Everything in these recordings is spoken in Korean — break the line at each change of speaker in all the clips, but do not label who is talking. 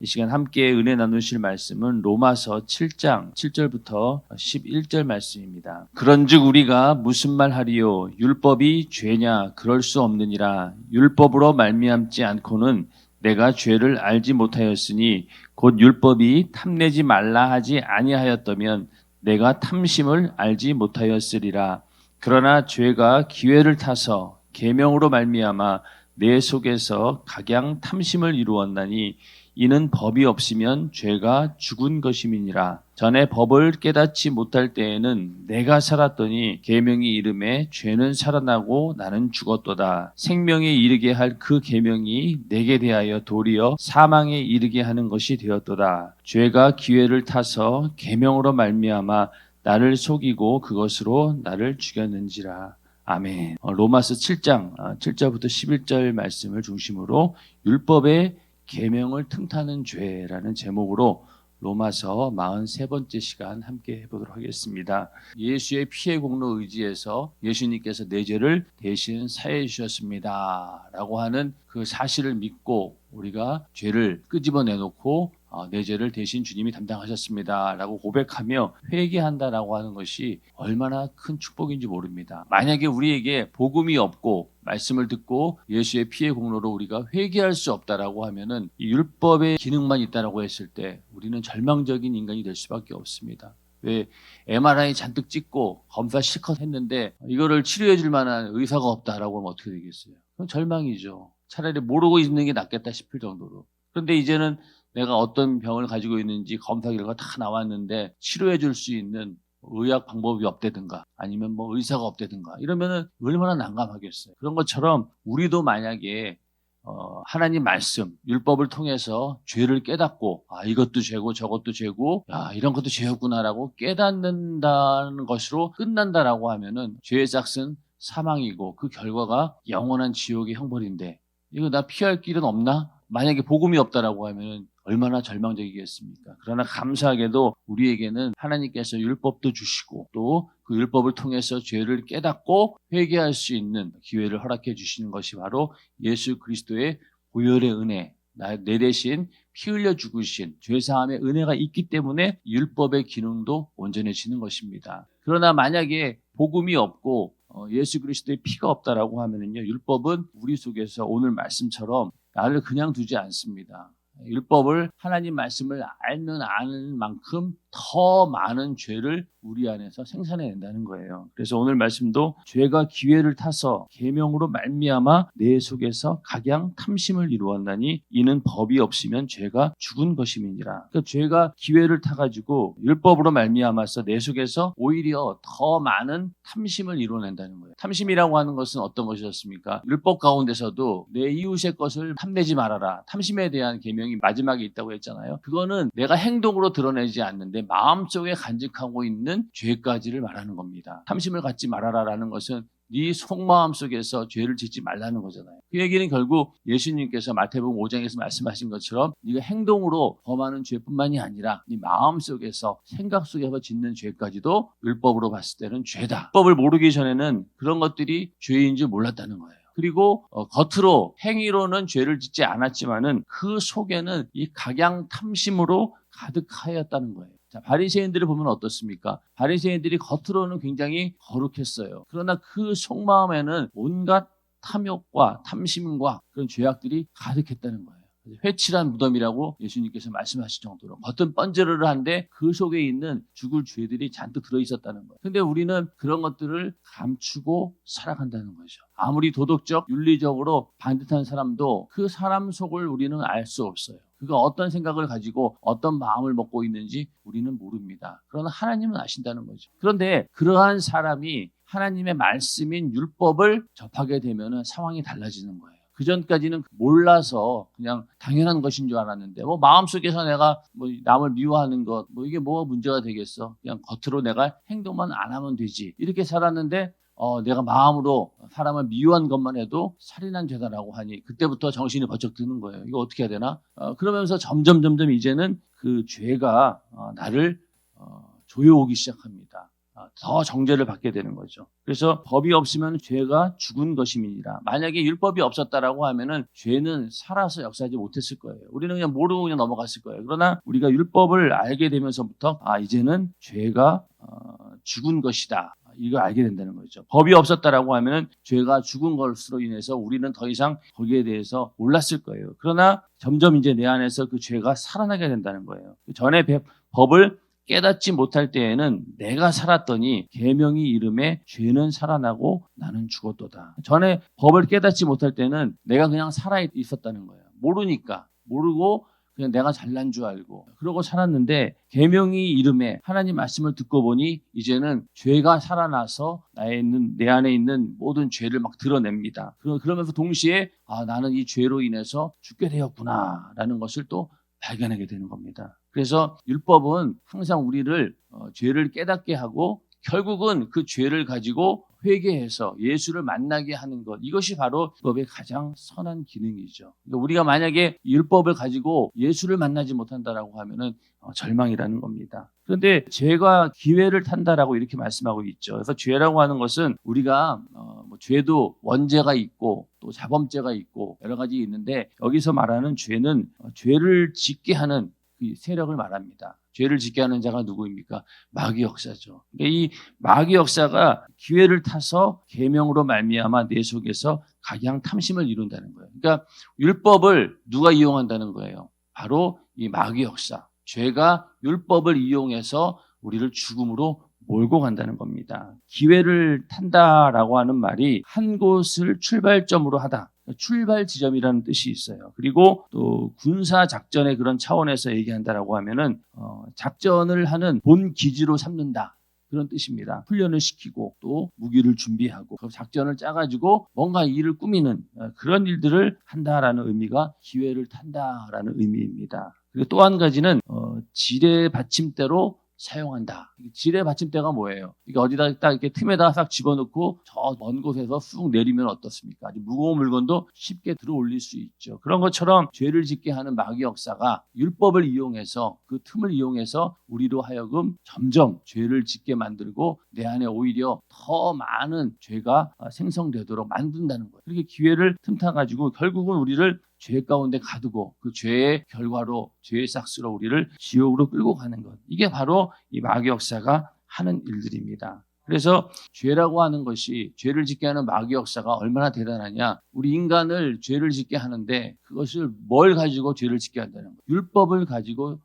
이 시간 함께 은혜 나누실 말씀은 로마서 7장 7절부터 11절 말씀입니다. 그런즉 우리가 무슨 말 하리요? 율법이 죄냐? 그럴 수 없느니라. 율법으로 말미암지 않고는 내가 죄를 알지 못하였으니 곧 율법이 탐내지 말라 하지 아니하였다면 내가 탐심을 알지 못하였으리라. 그러나 죄가 기회를 타서 계명으로 말미암아 내 속에서 각양 탐심을 이루었나니 이는 법이 없으면 죄가 죽은 것임이니라. 전에 법을 깨닫지 못할 때에는 내가 살았더니 계명이 이름에 죄는 살아나고 나는 죽었도다. 생명에 이르게 할 그 계명이 내게 대하여 도리어 사망에 이르게 하는 것이 되었도다. 죄가 기회를 타서 계명으로 말미암아 나를 속이고 그것으로 나를 죽였는지라. 아멘. 로마서 7장 7절부터 11절 말씀을 중심으로 율법의 계명을 틈타는 죄라는 제목으로 로마서 43번째 시간 함께 해보도록 하겠습니다. 예수의 피의 공로 의지해서 예수님께서 내 죄를 대신 사해 주셨습니다 라고 하는 그 사실을 믿고 우리가 죄를 끄집어내놓고 내 죄를 대신 주님이 담당하셨습니다 라고 고백하며 회개한다라고 하는 것이 얼마나 큰 축복인지 모릅니다. 만약에 우리에게 복음이 없고 말씀을 듣고 예수의 피의 공로로 우리가 회개할 수 없다라고 하면은 이 율법의 기능만 있다라고 했을 때 우리는 절망적인 인간이 될 수밖에 없습니다. 왜 MRI 잔뜩 찍고 검사 실컷 했는데 이거를 치료해 줄 만한 의사가 없다라고 하면 어떻게 되겠어요? 그건 절망이죠. 차라리 모르고 있는 게 낫겠다 싶을 정도로. 그런데 이제는 내가 어떤 병을 가지고 있는지 검사 결과가 다 나왔는데 치료해 줄 수 있는 의학 방법이 없다든가 아니면 뭐 의사가 없다든가 이러면은 얼마나 난감하겠어요. 그런 것처럼 우리도 만약에 하나님 말씀, 율법을 통해서 죄를 깨닫고 이것도 죄고 저것도 죄고 이런 것도 죄였구나라고 깨닫는다는 것으로 끝난다라고 하면은 죄의 짝은 사망이고 그 결과가 영원한 지옥의 형벌인데 이거 나 피할 길은 없나? 만약에 복음이 없다라고 하면 얼마나 절망적이겠습니까? 그러나 감사하게도 우리에게는 하나님께서 율법도 주시고 또 그 율법을 통해서 죄를 깨닫고 회개할 수 있는 기회를 허락해 주시는 것이 바로 예수 그리스도의 보혈의 은혜, 내 대신 피 흘려 죽으신 죄사함의 은혜가 있기 때문에 율법의 기능도 온전해지는 것입니다. 그러나 만약에 복음이 없고 예수 그리스도의 피가 없다라고 하면은요, 율법은 우리 속에서 오늘 말씀처럼 나를 그냥 두지 않습니다. 율법을 하나님 말씀을 알면 아는 만큼 더 많은 죄를 우리 안에서 생산해낸다는 거예요. 그래서 오늘 말씀도 죄가 기회를 타서 계명으로 말미암아 내 속에서 각양 탐심을 이루었나니 이는 법이 없으면 죄가 죽은 것임이니라. 그러니까 죄가 기회를 타가지고 율법으로 말미암아서 내 속에서 오히려 더 많은 탐심을 이루어낸다는 거예요. 탐심이라고 하는 것은 어떤 것이었습니까? 율법 가운데서도 내 이웃의 것을 탐내지 말아라. 탐심에 대한 계명이 마지막에 있다고 했잖아요. 그거는 내가 행동으로 드러내지 않는데 마음속에 간직하고 있는 죄까지를 말하는 겁니다. 탐심을 갖지 말아라라는 것은 네 속마음 속에서 죄를 짓지 말라는 거잖아요. 그 얘기는 결국 예수님께서 마태복음 5장에서 말씀하신 것처럼 네가 행동으로 범하는 죄뿐만이 아니라 네 마음 속에서 생각 속에서 짓는 죄까지도 율법으로 봤을 때는 죄다. 율법을 모르기 전에는 그런 것들이 죄인 줄 몰랐다는 거예요. 그리고 겉으로 행위로는 죄를 짓지 않았지만은 그 속에는 이 각양 탐심으로 가득하였다는 거예요. 자, 바리새인들을 보면 어떻습니까? 바리새인들이 겉으로는 굉장히 거룩했어요. 그러나 그 속마음에는 온갖 탐욕과 탐심과 그런 죄악들이 가득했다는 거예요. 회칠한 무덤이라고 예수님께서 말씀하실 정도로 겉은 번지르르한데 그 속에 있는 죽을 죄들이 잔뜩 들어있었다는 거예요. 근데 우리는 그런 것들을 감추고 살아간다는 거죠. 아무리 도덕적, 윤리적으로 반듯한 사람도 그 사람 속을 우리는 알 수 없어요. 그가 어떤 생각을 가지고 어떤 마음을 먹고 있는지 우리는 모릅니다. 그러나 하나님은 아신다는 거죠. 그런데 그러한 사람이 하나님의 말씀인 율법을 접하게 되면 상황이 달라지는 거예요. 그 전까지는 몰라서 그냥 당연한 것인 줄 알았는데 마음속에서 내가 남을 미워하는 것 이게 뭐가 문제가 되겠어. 그냥 겉으로 내가 행동만 안 하면 되지. 이렇게 살았는데 내가 마음으로 사람을 미워한 것만 해도 살인한 죄다라고 하니 그때부터 정신이 번쩍 드는 거예요. 이거 어떻게 해야 되나? 그러면서 점점 이제는 그 죄가 나를 조여오기 시작합니다. 더 정죄를 받게 되는 거죠. 그래서 법이 없으면 죄가 죽은 것임이니라. 만약에 율법이 없었다라고 하면은 죄는 살아서 역사하지 못했을 거예요. 우리는 그냥 모르고 그냥 넘어갔을 거예요. 그러나 우리가 율법을 알게 되면서부터 이제는 죄가 죽은 것이다. 이걸 알게 된다는 거죠. 법이 없었다라고 하면은 죄가 죽은 것으로 인해서 우리는 더 이상 거기에 대해서 몰랐을 거예요. 그러나 점점 이제 내 안에서 그 죄가 살아나게 된다는 거예요. 전에 법을 깨닫지 못할 때에는 내가 살았더니 계명이 이름에 죄는 살아나고 나는 죽었도다. 전에 법을 깨닫지 못할 때는 내가 그냥 살아 있었다는 거예요. 모르고 그냥 내가 잘난 줄 알고 그러고 살았는데 계명이 이름에 하나님 말씀을 듣고 보니 이제는 죄가 살아나서 내 안에 있는 모든 죄를 막 드러냅니다. 그러면서 동시에 나는 이 죄로 인해서 죽게 되었구나라는 것을 또 발견하게 되는 겁니다. 그래서 율법은 항상 우리를 죄를 깨닫게 하고 결국은 그 죄를 가지고 회개해서 예수를 만나게 하는 것, 이것이 바로 율법의 가장 선한 기능이죠. 그러니까 우리가 만약에 율법을 가지고 예수를 만나지 못한다라고 하면은 절망이라는 겁니다. 그런데 죄가 기회를 탄다라고 이렇게 말씀하고 있죠. 그래서 죄라고 하는 것은 우리가 죄도 원죄가 있고 또 자범죄가 있고 여러 가지 있는데 여기서 말하는 죄는 죄를 짓게 하는 그 세력을 말합니다. 죄를 짓게 하는 자가 누구입니까? 마귀 역사죠. 그러니까 이 마귀 역사가 기회를 타서 계명으로 말미암아 내 속에서 각양 탐심을 이룬다는 거예요. 그러니까 율법을 누가 이용한다는 거예요? 바로 이 마귀 역사. 죄가 율법을 이용해서 우리를 죽음으로 몰고 간다는 겁니다. 기회를 탄다라고 하는 말이 한 곳을 출발점으로 하다. 출발 지점이라는 뜻이 있어요. 그리고 또 군사 작전의 그런 차원에서 얘기한다라고 하면은 작전을 하는 본 기지로 삼는다. 그런 뜻입니다. 훈련을 시키고 또 무기를 준비하고 그 작전을 짜가지고 뭔가 일을 꾸미는 그런 일들을 한다라는 의미가 기회를 탄다라는 의미입니다. 그리고 또 한 가지는 지뢰 받침대로 사용한다. 지뢰 받침대가 뭐예요? 이게 어디다 딱 이렇게 틈에다가 싹 집어넣고 저 먼 곳에서 쑥 내리면 어떻습니까? 아주 무거운 물건도 쉽게 들어 올릴 수 있죠. 그런 것처럼 죄를 짓게 하는 마귀 역사가 율법을 이용해서 그 틈을 이용해서 우리로 하여금 점점 죄를 짓게 만들고 내 안에 오히려 더 많은 죄가 생성되도록 만든다는 거예요. 그렇게 기회를 틈타가지고 결국은 우리를 죄 가운데 가두고 그 죄의 결과로 죄의 싹스로 우리를 지옥으로 끌고 가는 것. 이게 바로 이 마귀 역사가 하는 일들입니다. 그래서 죄라고 하는 것이 죄를 짓게 하는 마귀 역사가 얼마나 대단하냐. 우리 인간을 죄를 짓게 하는데 그것을 뭘 가지고 죄를 짓게 한다는 거예요. 율법을 가지고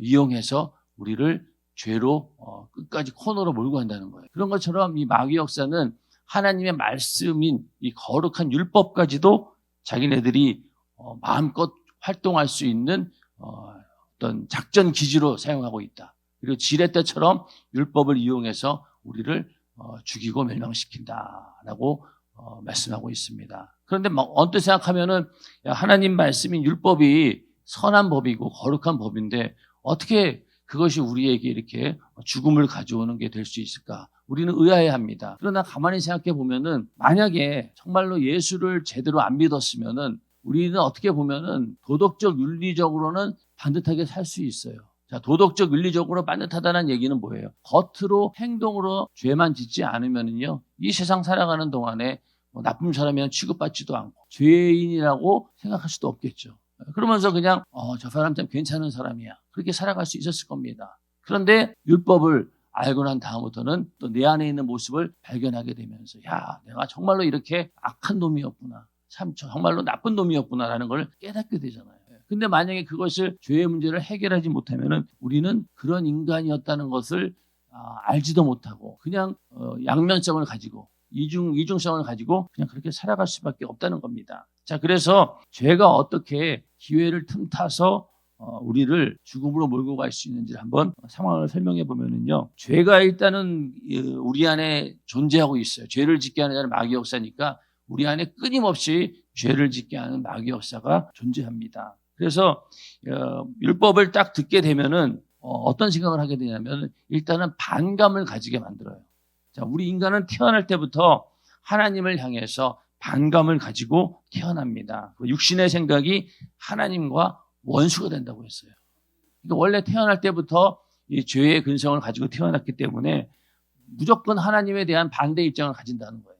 이용해서 우리를 죄로 끝까지 코너로 몰고 간다는 거예요. 그런 것처럼 이 마귀 역사는 하나님의 말씀인 이 거룩한 율법까지도 자기네들이 마음껏 활동할 수 있는 어떤 작전 기지로 사용하고 있다. 그리고 지렛대처럼 율법을 이용해서 우리를 죽이고 멸망시킨다라고 말씀하고 있습니다. 그런데 언뜻 생각하면은 하나님 말씀인 율법이 선한 법이고 거룩한 법인데 어떻게 그것이 우리에게 이렇게 죽음을 가져오는 게 될 수 있을까? 우리는 의아해합니다. 그러나 가만히 생각해 보면은 만약에 정말로 예수를 제대로 안 믿었으면은 우리는 어떻게 보면은 도덕적 윤리적으로는 반듯하게 살 수 있어요. 자, 도덕적 윤리적으로 반듯하다는 얘기는 뭐예요? 겉으로 행동으로 죄만 짓지 않으면은요, 이 세상 살아가는 동안에 나쁜 사람이면 취급받지도 않고 죄인이라고 생각할 수도 없겠죠. 그러면서 그냥 저 사람 참 괜찮은 사람이야. 그렇게 살아갈 수 있었을 겁니다. 그런데 율법을 알고 난 다음부터는 또 내 안에 있는 모습을 발견하게 되면서 내가 정말로 이렇게 악한 놈이었구나. 참 정말로 나쁜 놈이었구나라는 걸 깨닫게 되잖아요. 근데 만약에 그것을 죄의 문제를 해결하지 못하면은 우리는 그런 인간이었다는 것을 알지도 못하고 그냥 양면성을 가지고 이중성을 가지고 그냥 그렇게 살아갈 수밖에 없다는 겁니다. 자, 그래서 죄가 어떻게 기회를 틈타서 우리를 죽음으로 몰고 갈 수 있는지를 한번 상황을 설명해 보면은요. 죄가 일단은 우리 안에 존재하고 있어요. 죄를 짓게 하는 자는 마귀 역사니까 우리 안에 끊임없이 죄를 짓게 하는 마귀 역사가 존재합니다. 그래서 율법을 딱 듣게 되면은 어떤 생각을 하게 되냐면 일단은 반감을 가지게 만들어요. 자, 우리 인간은 태어날 때부터 하나님을 향해서 반감을 가지고 태어납니다. 육신의 생각이 하나님과 원수가 된다고 했어요. 그러니까 원래 태어날 때부터 이 죄의 근성을 가지고 태어났기 때문에 무조건 하나님에 대한 반대 입장을 가진다는 거예요.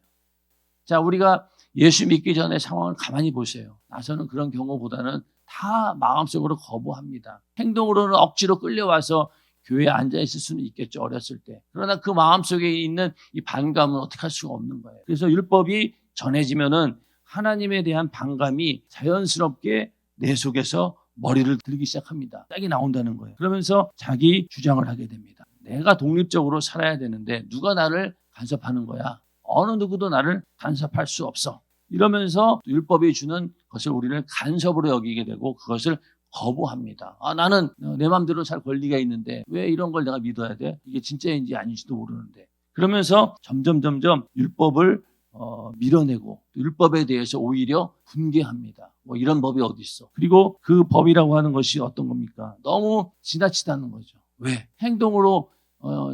자, 우리가 예수 믿기 전에 상황을 가만히 보세요. 나서는 그런 경우보다는 다 마음속으로 거부합니다. 행동으로는 억지로 끌려와서 교회에 앉아있을 수는 있겠죠, 어렸을 때. 그러나 그 마음속에 있는 이 반감은 어떻게 할 수가 없는 거예요. 그래서 율법이 전해지면은 하나님에 대한 반감이 자연스럽게 내 속에서 머리를 들기 시작합니다. 딱이 나온다는 거예요. 그러면서 자기 주장을 하게 됩니다. 내가 독립적으로 살아야 되는데 누가 나를 간섭하는 거야. 어느 누구도 나를 간섭할 수 없어. 이러면서 율법이 주는 것을 우리는 간섭으로 여기게 되고 그것을 거부합니다. 나는 내 마음대로 살 권리가 있는데 왜 이런 걸 내가 믿어야 돼? 이게 진짜인지 아닌지도 모르는데. 그러면서 점점 율법을 밀어내고 율법에 대해서 오히려 분개합니다. 뭐 이런 법이 어디 있어? 그리고 그 법이라고 하는 것이 어떤 겁니까? 너무 지나치다는 거죠. 왜? 행동으로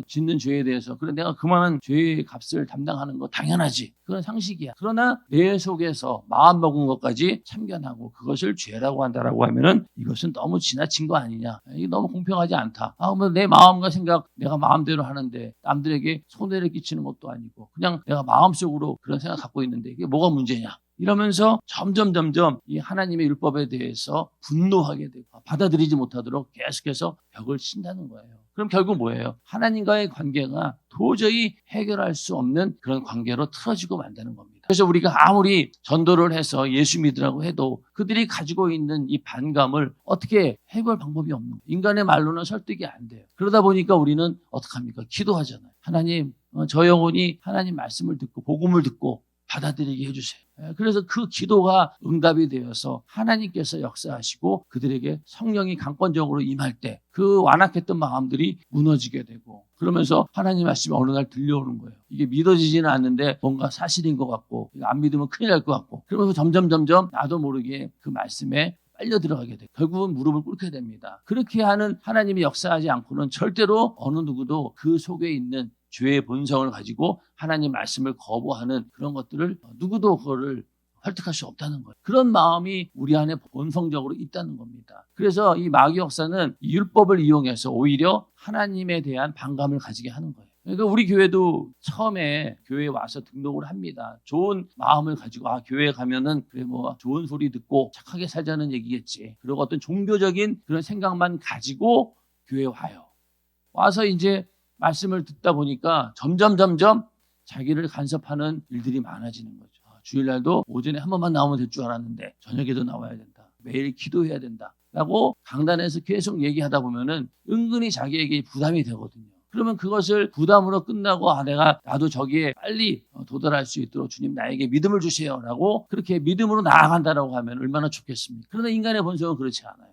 짓는 죄에 대해서 그래 내가 그만한 죄의 값을 담당하는 거 당연하지. 그건 상식이야. 그러나 내 속에서 마음 먹은 것까지 참견하고 그것을 죄라고 한다라고 하면은 이것은 너무 지나친 거 아니냐. 이게 너무 공평하지 않다. 내 마음과 생각 내가 마음대로 하는데 남들에게 손해를 끼치는 것도 아니고 그냥 내가 마음속으로 그런 생각 갖고 있는데 이게 뭐가 문제냐. 이러면서 점점 이 하나님의 율법에 대해서 분노하게 되고 받아들이지 못하도록 계속해서 벽을 친다는 거예요. 그럼 결국 뭐예요? 하나님과의 관계가 도저히 해결할 수 없는 그런 관계로 틀어지고 만다는 겁니다. 그래서 우리가 아무리 전도를 해서 예수 믿으라고 해도 그들이 가지고 있는 이 반감을 어떻게 해결 방법이 없는 거예요. 인간의 말로는 설득이 안 돼요. 그러다 보니까 우리는 어떡합니까? 기도하잖아요. 하나님, 저 영혼이 하나님 말씀을 듣고 복음을 듣고 받아들이게 해주세요. 그래서 그 기도가 응답이 되어서 하나님께서 역사하시고 그들에게 성령이 강권적으로 임할 때 그 완악했던 마음들이 무너지게 되고 그러면서 하나님 말씀이 어느 날 들려오는 거예요. 이게 믿어지지는 않는데 뭔가 사실인 것 같고 안 믿으면 큰일 날 것 같고 그러면서 점점 나도 모르게 그 말씀에 빨려 들어가게 돼요. 결국은 무릎을 꿇게 됩니다. 그렇게 하는 하나님이 역사하지 않고는 절대로 어느 누구도 그 속에 있는 죄의 본성을 가지고 하나님 말씀을 거부하는 그런 것들을 누구도 그거를 설득할 수 없다는 거예요. 그런 마음이 우리 안에 본성적으로 있다는 겁니다. 그래서 이 마귀 역사는 이 율법을 이용해서 오히려 하나님에 대한 반감을 가지게 하는 거예요. 그러니까 우리 교회도 처음에 교회에 와서 등록을 합니다. 좋은 마음을 가지고 교회에 가면은 그래 뭐 좋은 소리 듣고 착하게 살자는 얘기겠지. 그리고 어떤 종교적인 그런 생각만 가지고 교회에 와요. 와서 이제 말씀을 듣다 보니까 점점 자기를 간섭하는 일들이 많아지는 거죠. 주일날도 오전에 한 번만 나오면 될 줄 알았는데 저녁에도 나와야 된다. 매일 기도해야 된다. 라고 강단에서 계속 얘기하다 보면은 은근히 자기에게 부담이 되거든요. 그러면 그것을 부담으로 끝나고 나도 저기에 빨리 도달할 수 있도록 주님 나에게 믿음을 주세요. 라고 그렇게 믿음으로 나아간다라고 하면 얼마나 좋겠습니까? 그러나 인간의 본성은 그렇지 않아요.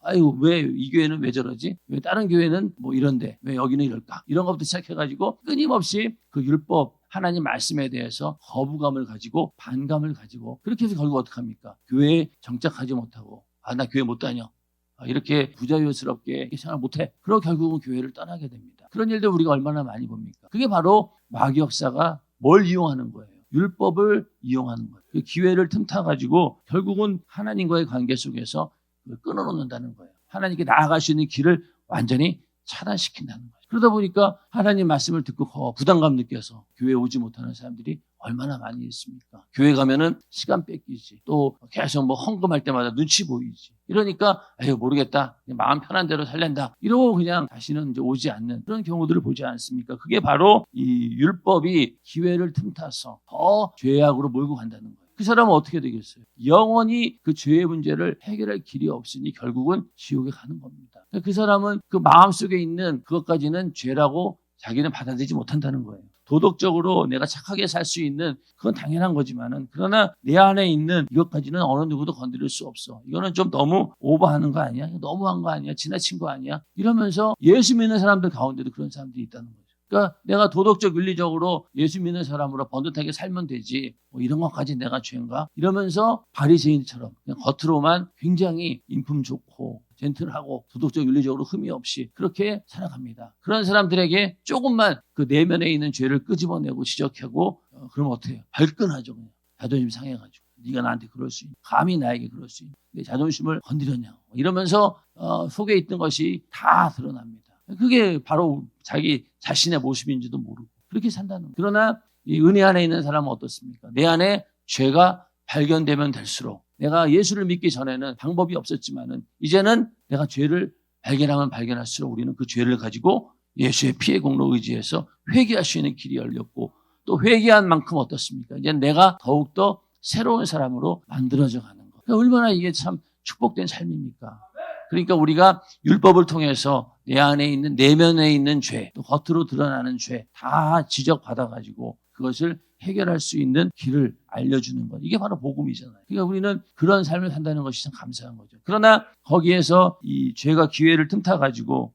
아유, 왜 이 교회는 왜 저러지? 왜 다른 교회는 뭐 이런데 왜 여기는 이럴까? 이런 것부터 시작해가지고 끊임없이 그 율법 하나님 말씀에 대해서 거부감을 가지고 반감을 가지고 그렇게 해서 결국 어떡합니까? 교회에 정착하지 못하고 나 교회 못 다녀. 이렇게 부자유스럽게 생활 못해. 그러고 결국은 교회를 떠나게 됩니다. 그런 일들 우리가 얼마나 많이 봅니까? 그게 바로 마귀 역사가 뭘 이용하는 거예요? 율법을 이용하는 거예요. 그 기회를 틈타가지고 결국은 하나님과의 관계 속에서 끊어놓는다는 거예요. 하나님께 나아갈 수 있는 길을 완전히 차단시킨다는 거예요. 그러다 보니까 하나님 말씀을 듣고 부담감 느껴서 교회에 오지 못하는 사람들이 얼마나 많이 있습니까? 교회 가면은 시간 뺏기지. 또 계속 뭐 헌금할 때마다 눈치 보이지. 이러니까 모르겠다. 마음 편한 대로 살랜다. 이러고 그냥 다시는 이제 오지 않는 그런 경우들을 보지 않습니까? 그게 바로 이 율법이 기회를 틈타서 더 죄악으로 몰고 간다는 거예요. 그 사람은 어떻게 되겠어요? 영원히 그 죄의 문제를 해결할 길이 없으니 결국은 지옥에 가는 겁니다. 그 사람은 그 마음속에 있는 그것까지는 죄라고 자기는 받아들이지 못한다는 거예요. 도덕적으로 내가 착하게 살 수 있는 그건 당연한 거지만은 그러나 내 안에 있는 이것까지는 어느 누구도 건드릴 수 없어. 이거는 좀 너무 오버하는 거 아니야? 너무한 거 아니야? 지나친 거 아니야? 이러면서 예수 믿는 사람들 가운데도 그런 사람들이 있다는 거예요. 그러니까 내가 도덕적 윤리적으로 예수 믿는 사람으로 번듯하게 살면 되지 뭐 이런 것까지 내가 죄인가? 이러면서 바리새인처럼 그냥 겉으로만 굉장히 인품 좋고 젠틀하고 도덕적 윤리적으로 흠이 없이 그렇게 살아갑니다. 그런 사람들에게 조금만 그 내면에 있는 죄를 끄집어내고 지적하고 그러면 어떻게 해요? 발끈하죠. 그냥 자존심 상해가지고 네가 나한테 그럴 수 있냐? 감히 나에게 그럴 수 있냐? 내 자존심을 건드렸냐? 이러면서 속에 있던 것이 다 드러납니다. 그게 바로 자기 자신의 모습인지도 모르고 그렇게 산다는 거예요. 그러나 이 은혜 안에 있는 사람은 어떻습니까? 내 안에 죄가 발견되면 될수록 내가 예수를 믿기 전에는 방법이 없었지만은 이제는 내가 죄를 발견하면 발견할수록 우리는 그 죄를 가지고 예수의 피의 공로 의지해서 회개할 수 있는 길이 열렸고 또 회개한 만큼 어떻습니까? 이제 내가 더욱더 새로운 사람으로 만들어져 가는 거. 얼마나 이게 참 축복된 삶입니까? 그러니까 우리가 율법을 통해서 내 안에 있는 내면에 있는 죄, 또 겉으로 드러나는 죄 다 지적받아가지고 그것을 해결할 수 있는 길을 알려주는 것. 이게 바로 복음이잖아요. 그러니까 우리는 그런 삶을 산다는 것이 참 감사한 거죠. 그러나 거기에서 이 죄가 기회를 틈타가지고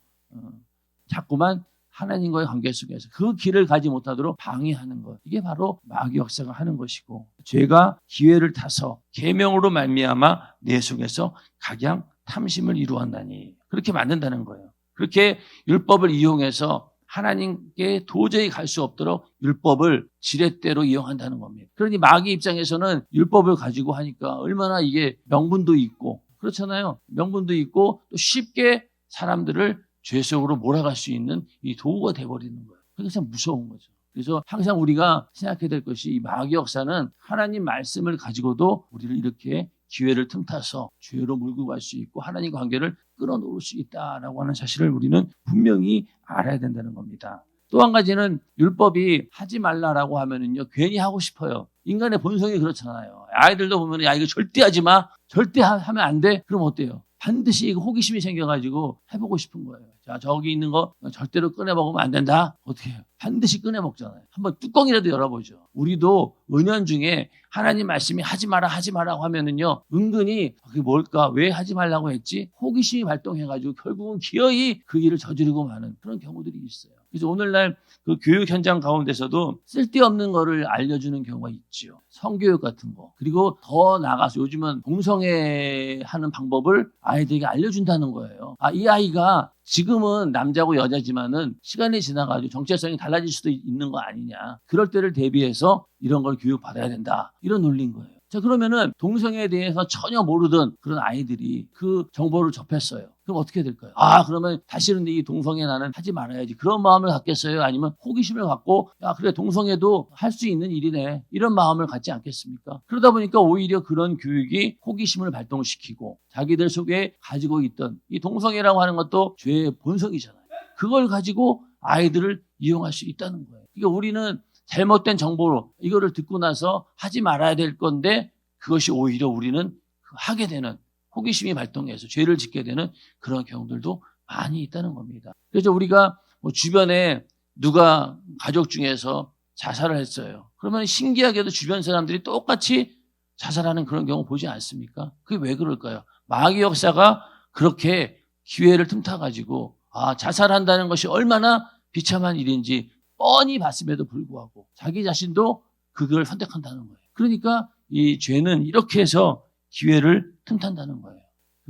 자꾸만 하나님과의 관계 속에서 그 길을 가지 못하도록 방해하는 것. 이게 바로 마귀 역사가 하는 것이고 죄가 기회를 타서 계명으로 말미암아 내 속에서 각양 탐심을 이루었나니 그렇게 만든다는 거예요. 그렇게 율법을 이용해서 하나님께 도저히 갈 수 없도록 율법을 지렛대로 이용한다는 겁니다. 그러니 마귀 입장에서는 율법을 가지고 하니까 얼마나 이게 명분도 있고 그렇잖아요. 명분도 있고 또 쉽게 사람들을 죄 속으로 몰아갈 수 있는 이 도구가 돼버리는 거예요. 그게 참 무서운 거죠. 그래서 항상 우리가 생각해야 될 것이 이 마귀 역사는 하나님 말씀을 가지고도 우리를 이렇게 기회를 틈타서 죄로 몰고 갈 수 있고 하나님 관계를 끌어놓을 수 있다라고 하는 사실을 우리는 분명히 알아야 된다는 겁니다. 또 한 가지는 율법이 하지 말라라고 하면은요 괜히 하고 싶어요. 인간의 본성이 그렇잖아요. 아이들도 보면 야 이거 절대 하지 마. 절대 하면 안 돼. 그럼 어때요? 반드시 호기심이 생겨가지고 해보고 싶은 거예요. 자, 저기 있는 거 절대로 꺼내 먹으면 안 된다. 어떻게 해요? 반드시 꺼내 먹잖아요. 한번 뚜껑이라도 열어보죠. 우리도 은연중에 하나님 말씀이 하지 마라 하지 마라고 하면은요 은근히 그게 뭘까? 왜 하지 말라고 했지? 호기심이 발동해가지고 결국은 기어이 그 일을 저지르고 마는 그런 경우들이 있어요. 그래서 오늘날 그 교육 현장 가운데서도 쓸데없는 거를 알려주는 경우가 있죠. 성교육 같은 거. 그리고 더 나가서 요즘은 동성애 하는 방법을 아이들에게 알려준다는 거예요. 이 아이가 지금은 남자고 여자지만은 시간이 지나가지고 정체성이 달라질 수도 있는 거 아니냐. 그럴 때를 대비해서 이런 걸 교육받아야 된다. 이런 논리인 거예요. 자, 그러면은 동성애에 대해서 전혀 모르던 그런 아이들이 그 정보를 접했어요. 그럼 어떻게 될까요? 그러면 다시는 이 동성애 나는 하지 말아야지. 그런 마음을 갖겠어요? 아니면 호기심을 갖고 야, 그래 동성애도 할 수 있는 일이네. 이런 마음을 갖지 않겠습니까? 그러다 보니까 오히려 그런 교육이 호기심을 발동시키고 자기들 속에 가지고 있던 이 동성애라고 하는 것도 죄의 본성이잖아요. 그걸 가지고 아이들을 이용할 수 있다는 거예요. 그러니까 우리는 잘못된 정보로 이거를 듣고 나서 하지 말아야 될 건데 그것이 오히려 우리는 하게 되는 호기심이 발동해서 죄를 짓게 되는 그런 경우들도 많이 있다는 겁니다. 그래서 우리가 주변에 누가 가족 중에서 자살을 했어요. 그러면 신기하게도 주변 사람들이 똑같이 자살하는 그런 경우 보지 않습니까? 그게 왜 그럴까요? 마귀 역사가 그렇게 기회를 틈타가지고 자살한다는 것이 얼마나 비참한 일인지 뻔히 봤음에도 불구하고 자기 자신도 그걸 선택한다는 거예요. 그러니까 이 죄는 이렇게 해서 기회를 틈탄다는 거예요.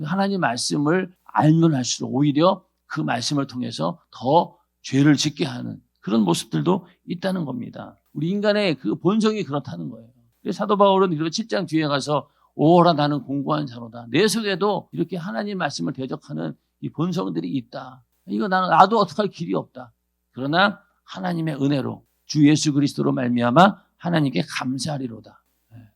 하나님 말씀을 알면 할수록 오히려 그 말씀을 통해서 더 죄를 짓게 하는 그런 모습들도 있다는 겁니다. 우리 인간의 그 본성이 그렇다는 거예요. 그래서 사도 바울은 이렇게 7장 뒤에 가서 오라 나는 공고한 자로다. 내 속에도 이렇게 하나님 말씀을 대적하는 이 본성들이 있다. 이거 나도 어떡할 길이 없다. 그러나 하나님의 은혜로 주 예수 그리스도로 말미암아 하나님께 감사하리로다.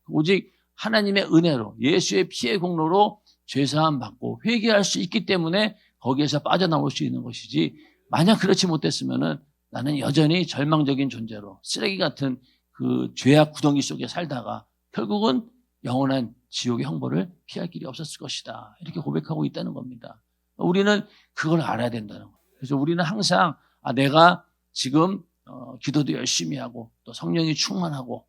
오직 하나님의 은혜로 예수의 피의 공로로 죄사함 받고 회개할 수 있기 때문에 거기에서 빠져나올 수 있는 것이지 만약 그렇지 못했으면은 나는 여전히 절망적인 존재로 쓰레기 같은 그 죄악 구덩이 속에 살다가 결국은 영원한 지옥의 형벌을 피할 길이 없었을 것이다. 이렇게 고백하고 있다는 겁니다. 우리는 그걸 알아야 된다는 거예요. 그래서 우리는 항상 내가 지금 기도도 열심히 하고 또 성령이 충만하고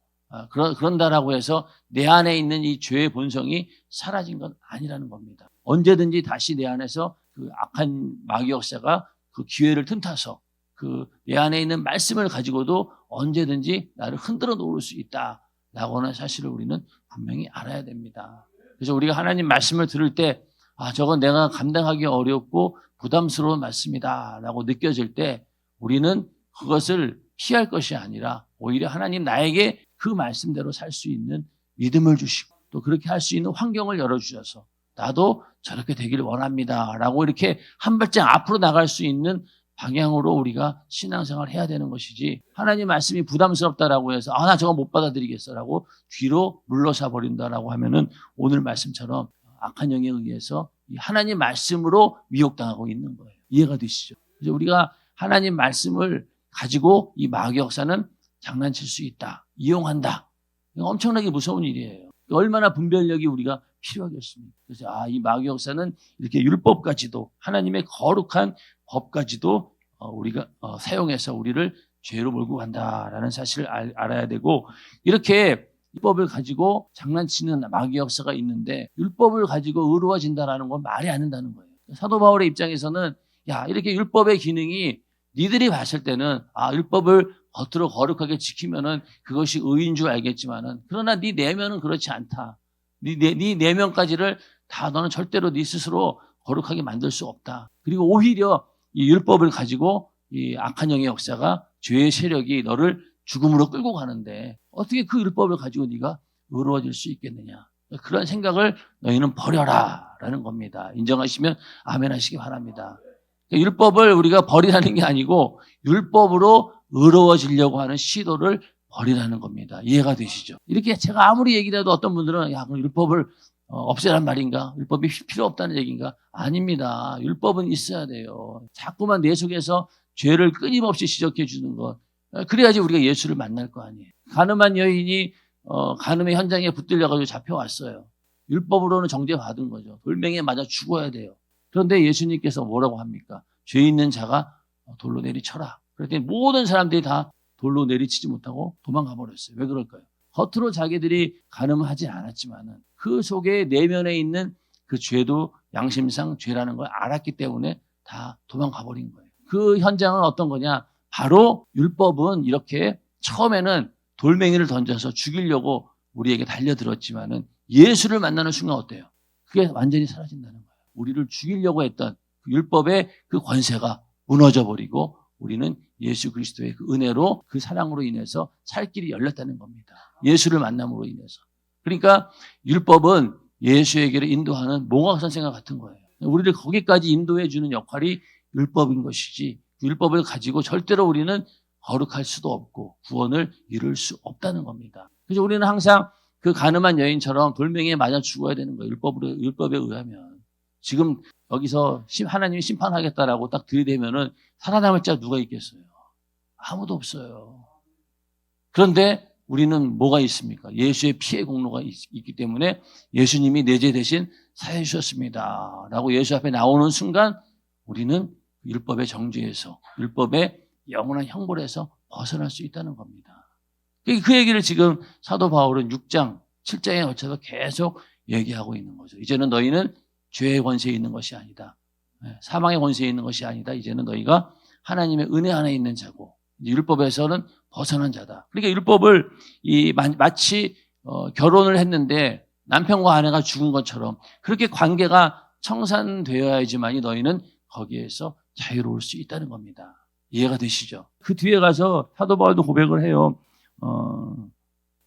그런다라고 해서 내 안에 있는 이 죄의 본성이 사라진 건 아니라는 겁니다. 언제든지 다시 내 안에서 그 악한 마귀 역사가 그 기회를 틈타서 그 내 안에 있는 말씀을 가지고도 언제든지 나를 흔들어 놓을 수 있다라고 하는 사실을 우리는 분명히 알아야 됩니다. 그래서 우리가 하나님 말씀을 들을 때 저건 내가 감당하기 어렵고 부담스러운 말씀이다라고 느껴질 때 우리는 그것을 피할 것이 아니라 오히려 하나님 나에게 그 말씀대로 살 수 있는 믿음을 주시고 또 그렇게 할 수 있는 환경을 열어주셔서 나도 저렇게 되기를 원합니다 라고 이렇게 한 발짝 앞으로 나갈 수 있는 방향으로 우리가 신앙생활을 해야 되는 것이지, 하나님 말씀이 부담스럽다라고 해서 나 저거 못 받아들이겠어라고 뒤로 물러서 버린다라고 하면은 오늘 말씀처럼 악한 영에 의해서 하나님 말씀으로 미혹당하고 있는 거예요. 이해가 되시죠? 그래서 우리가 하나님 말씀을 가지고 이 마귀 역사는 장난칠 수 있다, 이용한다. 이거 엄청나게 무서운 일이에요. 얼마나 분별력이 우리가 필요하겠습니까? 그래서 이 마귀 역사는 이렇게 율법까지도, 하나님의 거룩한 법까지도 우리가 사용해서 우리를 죄로 몰고 간다라는 사실을 알아야 되고, 이렇게 율법을 가지고 장난치는 마귀 역사가 있는데 율법을 가지고 의로워진다라는 건 말이 안 된다는 거예요. 사도 바울의 입장에서는 이렇게 율법의 기능이 니들이 봤을 때는 율법을 겉으로 거룩하게 지키면은 그것이 의인 줄 알겠지만은, 그러나 네 내면은 그렇지 않다. 네 내면까지를 다 너는 절대로 네 스스로 거룩하게 만들 수 없다. 그리고 오히려 이 율법을 가지고 이 악한 영의 역사가, 죄의 세력이 너를 죽음으로 끌고 가는데 어떻게 그 율법을 가지고 네가 의로워질 수 있겠느냐. 그런 생각을 너희는 버려라라는 겁니다. 인정하시면 아멘 하시기 바랍니다. 율법을 우리가 버리라는 게 아니고 율법으로 의로워지려고 하는 시도를 버리라는 겁니다. 이해가 되시죠? 이렇게 제가 아무리 얘기를 해도 어떤 분들은 그럼 율법을 없애란 말인가? 율법이 필요 없다는 얘기인가? 아닙니다. 율법은 있어야 돼요. 자꾸만 내 속에서 죄를 끊임없이 지적해 주는 것. 그래야지 우리가 예수를 만날 거 아니에요. 가늠한 여인이 간음의 현장에 붙들려가지고 잡혀왔어요. 율법으로는 정죄받은 거죠. 돌멩이에 맞아 죽어야 돼요. 그런데 예수님께서 뭐라고 합니까? 죄 있는 자가 돌로 내리쳐라. 그랬더니 모든 사람들이 다 돌로 내리치지 못하고 도망가 버렸어요. 왜 그럴까요? 겉으로 자기들이 간음하지 않았지만은 그 속에 내면에 있는 그 죄도 양심상 죄라는 걸 알았기 때문에 다 도망가 버린 거예요. 그 현장은 어떤 거냐? 바로 율법은 이렇게 처음에는 돌멩이를 던져서 죽이려고 우리에게 달려들었지만은 예수를 만나는 순간 어때요? 그게 완전히 사라진다는 거예요. 우리를 죽이려고 했던 그 율법의 그 권세가 무너져 버리고 우리는 예수 그리스도의 그 은혜로, 그 사랑으로 인해서 살 길이 열렸다는 겁니다. 예수를 만남으로 인해서. 그러니까 율법은 예수에게로 인도하는 몽학선생과 같은 거예요. 우리를 거기까지 인도해 주는 역할이 율법인 것이지, 율법을 가지고 절대로 우리는 거룩할 수도 없고 구원을 이룰 수 없다는 겁니다. 그래서 우리는 항상 그 간음한 여인처럼 돌멩이에 맞아 죽어야 되는 거예요. 율법에 의하면. 지금 여기서 하나님이 심판하겠다라고 딱 들이대면은 살아남을 자 누가 있겠어요? 아무도 없어요. 그런데 우리는 뭐가 있습니까? 예수의 피의 공로가 있기 때문에 예수님이 내 죄 대신 사해 주셨습니다 라고 예수 앞에 나오는 순간 우리는 율법의 정죄에서, 율법의 영원한 형벌에서 벗어날 수 있다는 겁니다. 그 얘기를 지금 사도 바울은 6장, 7장에 거쳐서 계속 얘기하고 있는 거죠. 이제는 너희는 죄의 권세에 있는 것이 아니다. 사망의 권세에 있는 것이 아니다. 이제는 너희가 하나님의 은혜 안에 있는 자고 율법에서는 벗어난 자다. 그러니까 율법을 마치 결혼을 했는데 남편과 아내가 죽은 것처럼 그렇게 관계가 청산되어야지만이 너희는 거기에서 자유로울 수 있다는 겁니다. 이해가 되시죠? 그 뒤에 가서 사도 바울도 고백을 해요.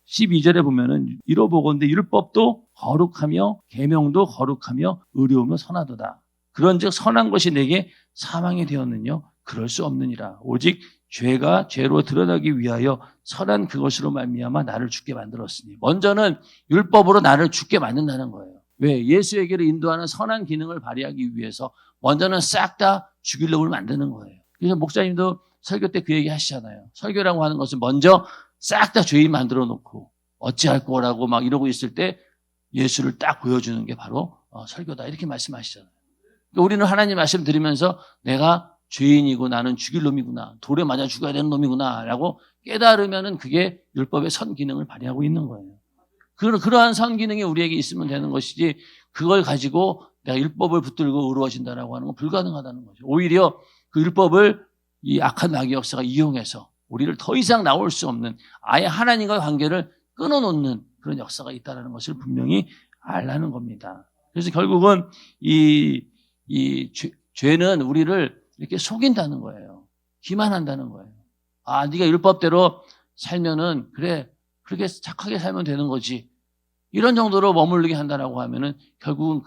12절에 보면은 이러보건대 율법도 거룩하며 계명도 거룩하며 의로우며 선하도다. 그런즉 선한 것이 내게 사망이 되었느냐? 그럴 수 없느니라. 오직 죄가 죄로 드러나기 위하여 선한 그것으로 말미암아 나를 죽게 만들었으니. 먼저는 율법으로 나를 죽게 만든다는 거예요. 왜? 예수에게로 인도하는 선한 기능을 발휘하기 위해서 먼저는 싹 다 죽일 놈을 만드는 거예요. 그래서 목사님도 설교 때 그 얘기 하시잖아요. 설교라고 하는 것은 먼저 싹 다 죄인 만들어 놓고 어찌할 거라고 막 이러고 있을 때 예수를 딱 보여주는 게 바로 설교다, 이렇게 말씀하시잖아요. 그러니까 우리는 하나님 말씀 들으면서 내가 죄인이고 나는 죽일 놈이구나, 돌에 맞아 죽어야 되는 놈이구나 라고 깨달으면은 그게 율법의 선 기능을 발휘하고 있는 거예요. 그러한 선 기능이 우리에게 있으면 되는 것이지, 그걸 가지고 내가 율법을 붙들고 의로워진다라고 하는 건 불가능하다는 거죠. 오히려 그 율법을 이 악한 마귀 역사가 이용해서 우리를 더 이상 나올 수 없는, 아예 하나님과의 관계를 끊어놓는 그런 역사가 있다는 것을 분명히 알라는 겁니다. 그래서 결국은 죄는 우리를 이렇게 속인다는 거예요. 기만한다는 거예요. 네가 율법대로 살면은 그래, 그렇게 착하게 살면 되는 거지. 이런 정도로 머무르게 한다라고 하면은 결국은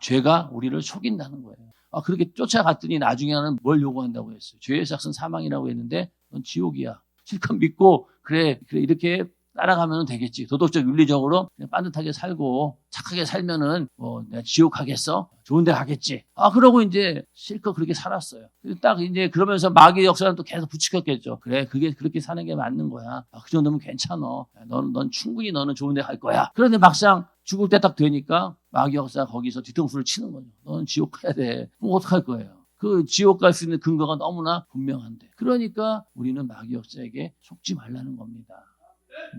죄가 우리를 속인다는 거예요. 그렇게 쫓아갔더니 나중에는 뭘 요구한다고 했어요. 죄의 삭은 사망이라고 했는데 넌 지옥이야. 실컷 믿고 그래 이렇게 따라가면 되겠지. 도덕적 윤리적으로 그냥 반듯하게 살고 착하게 살면은 내가 지옥 가겠어? 좋은 데 가겠지. 그러고 이제 실컷 그렇게 살았어요. 딱 이제 그러면서 마귀의 역사는 또 계속 부추겼겠죠. 그래, 그게 그렇게 사는 게 맞는 거야. 그 정도면 괜찮아. 넌 충분히 너는 좋은 데 갈 거야. 그런데 막상 죽을 때 딱 되니까 마귀 역사가 거기서 뒤통수를 치는 거죠. 너는 지옥 가야 돼. 그럼 어떡할 거예요? 그 지옥 갈 수 있는 근거가 너무나 분명한데. 그러니까 우리는 마귀 역사에게 속지 말라는 겁니다.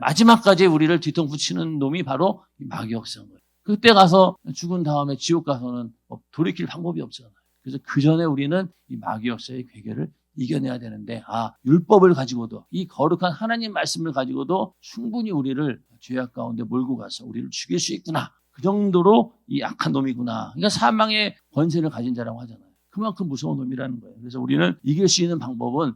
마지막까지 우리를 뒤통수 치는 놈이 바로 마귀 역사인 거예요. 그때 가서 죽은 다음에 지옥 가서는 돌이킬 방법이 없잖아요. 그래서 그 전에 우리는 이 마귀 역사의 괴계를 이겨내야 되는데 율법을 가지고도 이 거룩한 하나님 말씀을 가지고도 충분히 우리를 죄악 가운데 몰고 가서 우리를 죽일 수 있구나. 그 정도로 이 악한 놈이구나. 그러니까 사망의 권세를 가진 자라고 하잖아요. 그만큼 무서운 놈이라는 거예요. 그래서 우리는 이길 수 있는 방법은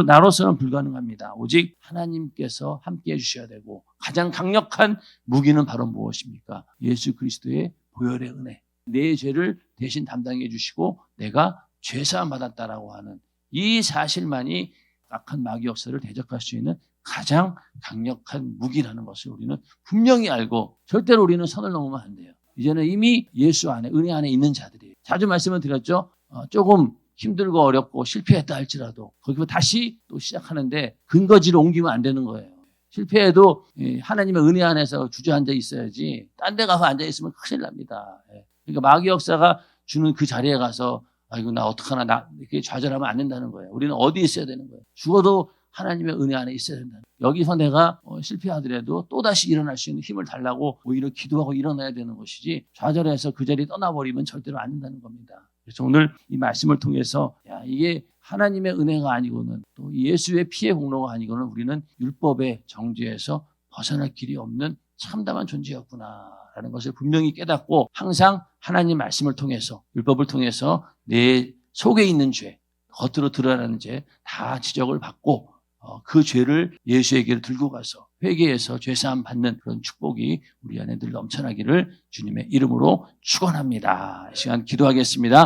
나로서는 불가능합니다. 오직 하나님께서 함께 해주셔야 되고 가장 강력한 무기는 바로 무엇입니까? 예수 그리스도의 보혈의 은혜. 내 죄를 대신 담당해 주시고 내가 죄사함 받았다라고 하는 이 사실만이 악한 마귀 역사를 대적할 수 있는 가장 강력한 무기라는 것을 우리는 분명히 알고 절대로 우리는 선을 넘으면 안 돼요. 이제는 이미 예수 안에 은혜 안에 있는 자들이에요. 자주 말씀을 드렸죠. 조금 힘들고 어렵고 실패했다 할지라도 거기서 다시 또 시작하는데 근거지를 옮기면 안 되는 거예요. 실패해도 하나님의 은혜 안에서 주저앉아 있어야지 딴 데 가서 앉아 있으면 큰일 납니다. 그러니까 마귀 역사가 주는 그 자리에 가서 아이고 나 어떡하나 이렇게 좌절하면 안 된다는 거예요. 우리는 어디 있어야 되는 거예요. 죽어도 하나님의 은혜 안에 있어야 된다는 거예요. 여기서 내가 실패하더라도 또다시 일어날 수 있는 힘을 달라고 오히려 기도하고 일어나야 되는 것이지 좌절해서 그 자리에 떠나버리면 절대로 안 된다는 겁니다. 그래서 오늘 이 말씀을 통해서 이게 하나님의 은혜가 아니고는 또 예수의 피의 공로가 아니고는 우리는 율법의 정죄에서 벗어날 길이 없는 참담한 존재였구나라는 것을 분명히 깨닫고 항상 하나님 말씀을 통해서 율법을 통해서 내 속에 있는 죄, 겉으로 드러나는 죄 다 지적을 받고 그 죄를 예수에게 들고 가서 회개해서 죄사함 받는 그런 축복이 우리 안에 늘 넘쳐나기를 주님의 이름으로 축원합니다. 이 시간 기도하겠습니다.